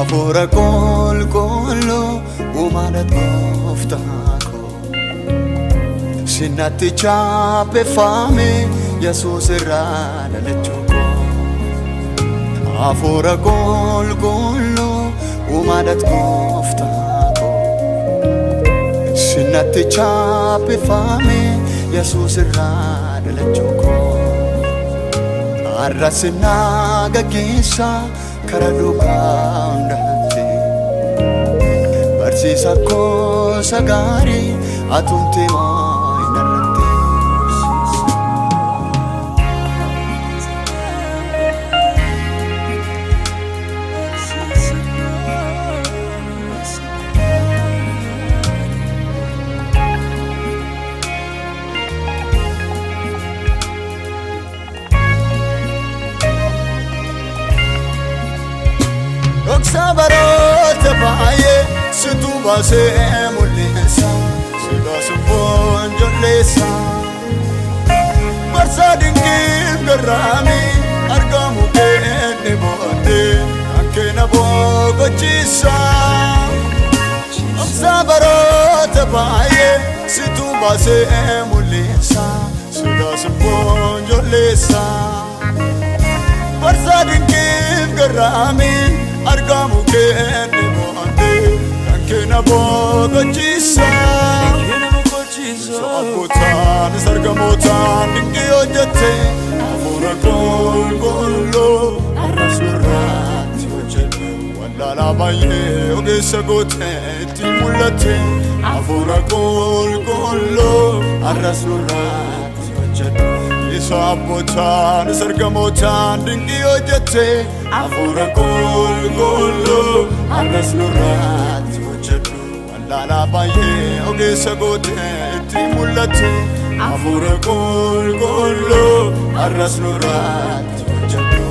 Afura kollo umanet goftako Sinatti chape fame Jesus rana lechoko Afura kollo umanet goftako Sinatti chape fame Jesus rana lechoko Arrasina gagisa Karaduka undate Barsisa ko sagari atumte mainarate Sabarote baye situba se mulisa sida subon jolesa barsa dingin garami argamu ke ne bode akena bogo chisa Sabarote baye situba se mulisa sida subon jolesa barsa dingin garami Argamu ke ne bohande, kankena bogo chisa. Sabotan, sargamotan, dingi ojete. Afura kollo, arrasurat ojete. Walla baye oge sagote timulate. Afura kollo, arrasurat ojete. Sabotan, sargamotan, dingi ojete. Afura kollo, arrasurat ojete. Walla baye oge sagote timulate. Afura kollo, arrasurat ojete.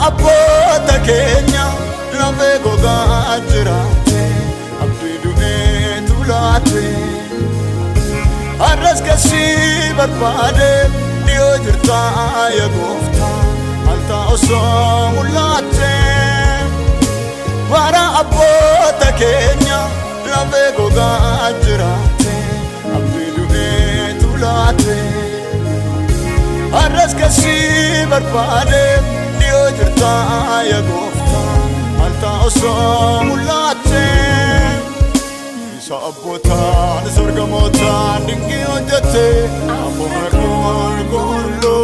Abboota keenya lafee gogaa jiraate abdii du'eetu laate har'as kasii barbaade dhiyoo jirtaa yaa gooftaa haltaa osoo mul'atte bara abboota keenya lafee gogaa jiraate abdii du'eetu laate har'as kasii barbaade Dio jirta ya gofta alta osoo mul'atte Sabotan sargamotan dingi ojete Afura kollo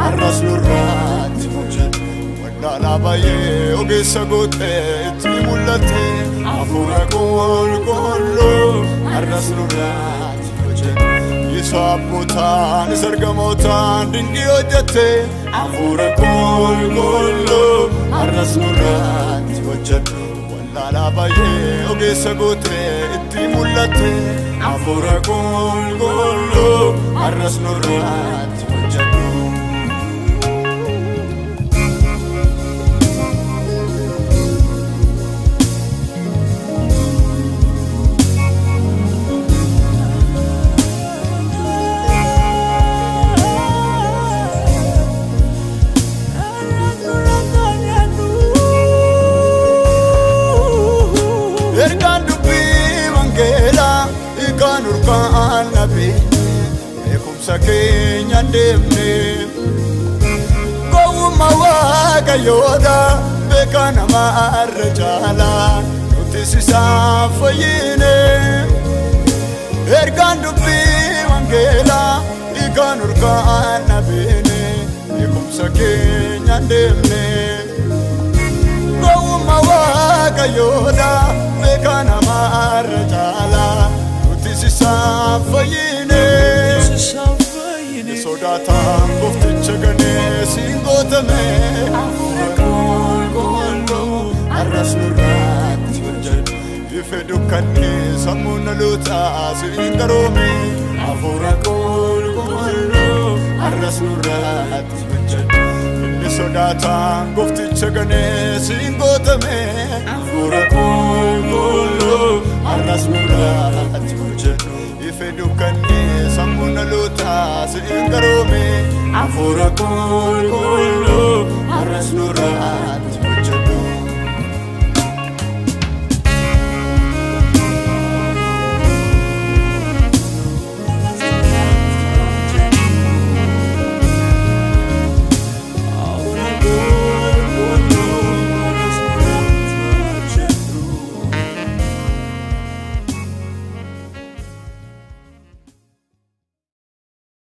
arrasurat ojete Walla baye oge sagote timulate Afura kollo arrasurat ojete Sabotan sargamotan dingi ojete Afura kollo arrasurat ojete Walla baye oge sagote timulate Afura kollo arrasurat ojete Urkaan nabine ekumsa keenya deemne gowwumma waaqayyoodha beeka namaarra caala nuti isaaf fayyine ergaan dubbii wangeelaa hiikaan urkaan nabine ekumsa keenya deemne gowwumma waaqayyoodha beekaa namaarra caala nuti sisaaf fayyine sodaataan goofticha ganee siin gootame hafuura qulqulluu arras nurratti hojjedhu ife dukkannee sammuu na lootaa siin qaroome hafuura qulqulluu arras nurratti hojjedhu inni sodaataan goofticha ganee siin gootame hafuura qulqulluu arras nurratti hojjedhu ife dukkannee sammuu na lootaa siin qaroome hafuura qulqulluu arras nurratti